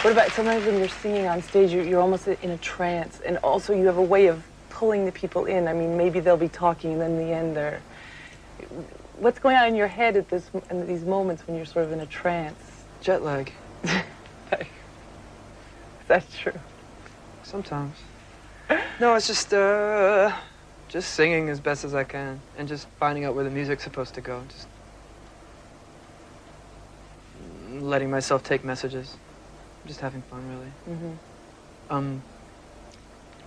What about sometimes when you're singing on stage, you're almost in a trance, and also you have a way of pulling the people in. I mean, maybe they'll be talking, and then in the end they're... What's going on in your head at in these moments when you're sort of in a trance? Jet lag. That's true. Sometimes. No, it's just singing as best as I can, and just finding out where the music's supposed to go. Just letting myself take messages. Just having fun, really. Mm-hmm.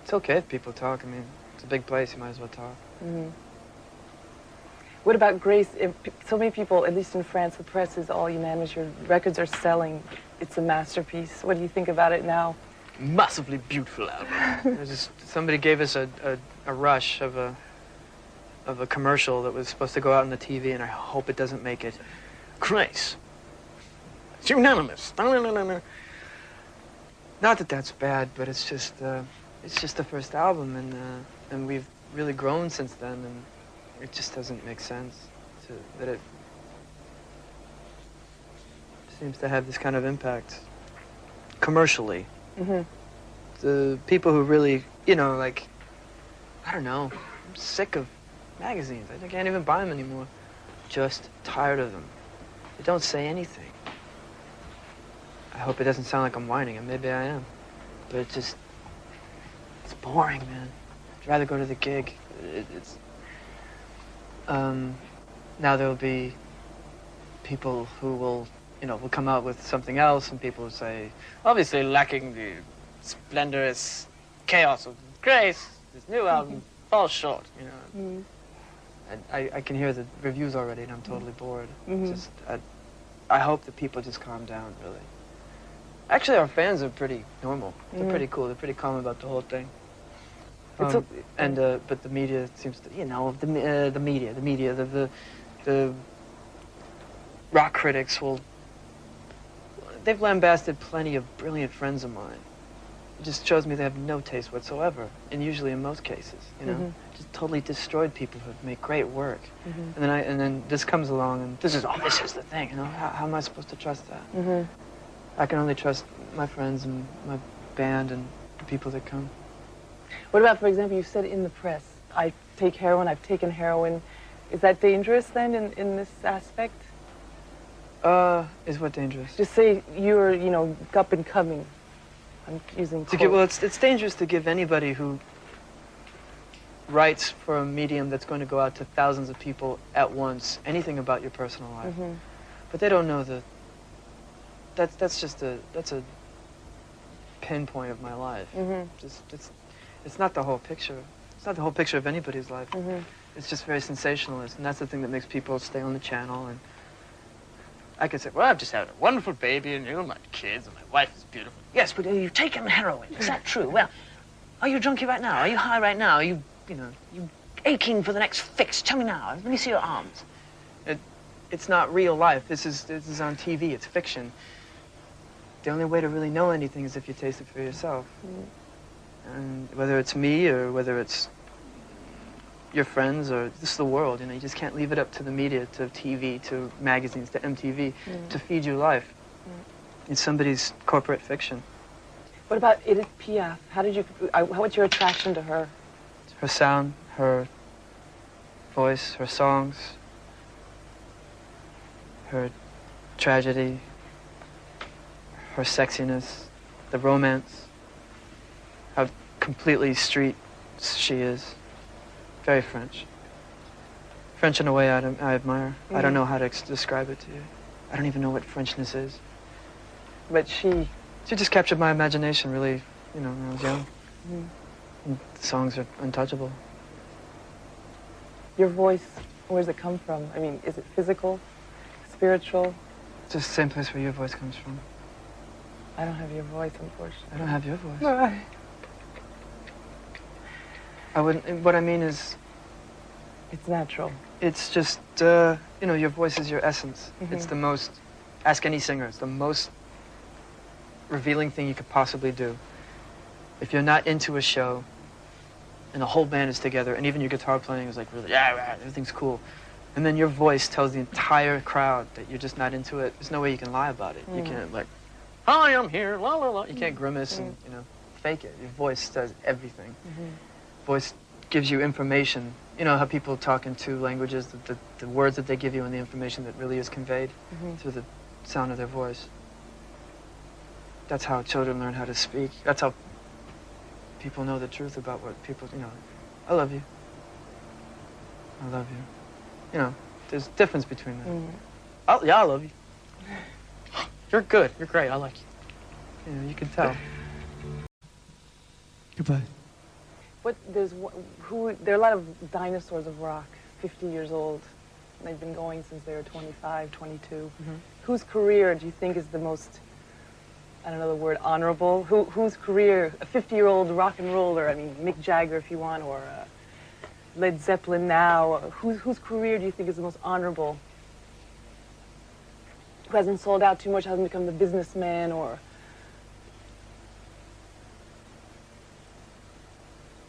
It's okay if people talk. I mean, it's a big place. You might as well talk. Mm-hmm. What about Grace? If so many people, at least in France, the press is all unanimous. Your records are selling. It's a masterpiece. What do you think about it now? Massively beautiful album. Somebody gave us a rush of a commercial that was supposed to go out on the TV, and I hope it doesn't make it. Grace. It's unanimous. Not that that's bad, but it's just the first album, and we've really grown since then, and it just doesn't make sense that it seems to have this kind of impact commercially. Mm-hmm. The people who really, you know, like, I don't know, I'm sick of magazines. I can't even buy them anymore. Just tired of them. They don't say anything. I hope it doesn't sound like I'm whining, and maybe I am. But it's boring, man. I'd rather go to the gig. Now there'll be people who will come out with something else, and people will say, obviously lacking the splendorous chaos of Grace, this new album falls short, you know. Mm-hmm. And I can hear the reviews already, and I'm totally bored. Mm-hmm. I hope that people just calm down, really. Actually, our fans are pretty normal. They're pretty cool. They're pretty calm about the whole thing. But the media seems to, the media, the rock critics they've lambasted plenty of brilliant friends of mine. It just shows me they have no taste whatsoever, and usually in most cases, you know, just totally destroyed people who make great work. And then this comes along, and this is the thing, you know. How am I supposed to trust that? I can only trust my friends and my band and the people that come. What about, for example, you said in the press, I take heroin, I've taken heroin. Is that dangerous then in this aspect? Is what dangerous? Just say you're, up and coming. I'm using quotes. Well, it's dangerous to give anybody who writes for a medium that's going to go out to thousands of people at once anything about your personal life. But they don't know that's a pinpoint of my life. It's not the whole picture. It's not the whole picture of anybody's life. It's just very sensationalist, and that's the thing that makes people stay on the channel. And I could say, well, I've just had a wonderful baby, and my kids, and my wife is beautiful. Yes, but you've taken heroin. Is that true? Well, are you a junkie right now? Are you high right now? Are you, you aching for the next fix? Tell me now. Let me see your arms. It's not real life. This is on TV. It's fiction. The only way to really know anything is if you taste it for yourself. And whether it's me or whether it's your friends or just the world, you just can't leave it up to the media, to TV, to magazines, to MTV to feed you life. It's somebody's corporate fiction. What about Edith Piaf? What's your attraction to her? Her sound, her voice, her songs, her tragedy, her sexiness, the romance, how completely street she is. Very French. French in a way I admire. I don't know how to describe it to you. I don't even know what Frenchness is. But she just captured my imagination, really, when I was young. And the songs are untouchable. Your voice, where does it come from? I mean, is it physical, spiritual? It's just the same place where your voice comes from. I don't have your voice, unfortunately. I don't have your voice. No. What I mean is... It's natural. It's just, your voice is your essence. It's the most, ask any singer, it's the most revealing thing you could possibly do. If you're not into a show, and the whole band is together, and even your guitar playing is like really, everything's cool, and then your voice tells the entire crowd that you're just not into it, there's no way you can lie about it. You can't, hi, I'm here, la la la. You can't grimace and, you know, fake it. Your voice does everything. Voice gives you information. You know how people talk in two languages, the words that they give you and the information that really is conveyed through the sound of their voice. That's how children learn how to speak. That's how people know the truth about what people, you know, I love you. I love you. You know, there's a difference between them. Yeah, I love you. You're good. You're great. I like you. You know, you can tell. Goodbye. There are a lot of dinosaurs of rock, 50 years old. And they've been going since they were 25, 22. Whose career do you think is the most, I don't know the word, honorable? Whose career, a 50-year-old rock and roller, I mean, Mick Jagger if you want, or Led Zeppelin now, whose career do you think is the most honorable? Who hasn't sold out too much, hasn't become the businessman, or...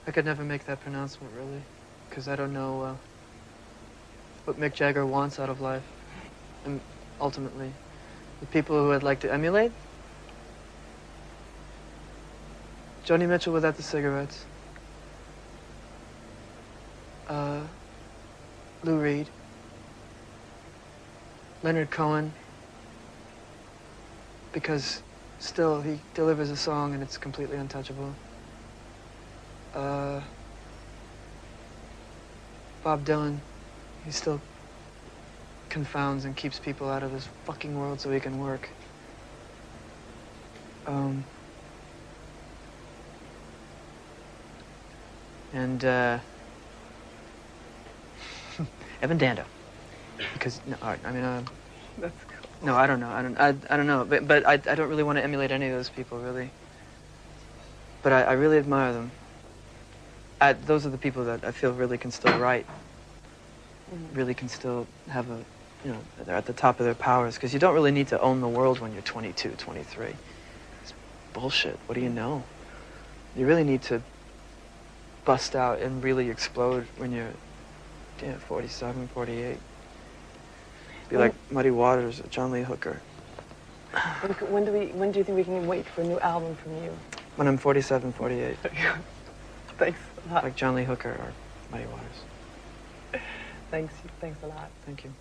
I could never make that pronouncement, really, because I don't know what Mick Jagger wants out of life. And ultimately, the people who I'd like to emulate, Joni Mitchell without the cigarettes, Lou Reed, Leonard Cohen, because still he delivers a song and it's completely untouchable. Bob Dylan, he still confounds and keeps people out of this fucking world so he can work. And Evan Dando, because no, I mean, That's cool. no, I don't know, I don't know, but I don't really want to emulate any of those people, really. But I really admire them. Those are the people that I feel really can still write, really can still have a, you know, they're at the top of their powers, because you don't really need to own the world when you're 22, 23. It's bullshit. What do you know? You really need to bust out and really explode when you're 47, 48. Be like Muddy Waters or John Lee Hooker. When do you think we can wait for a new album from you? When I'm 47, 48. Thanks a lot. Like John Lee Hooker or Muddy Waters. Thanks a lot. Thank you.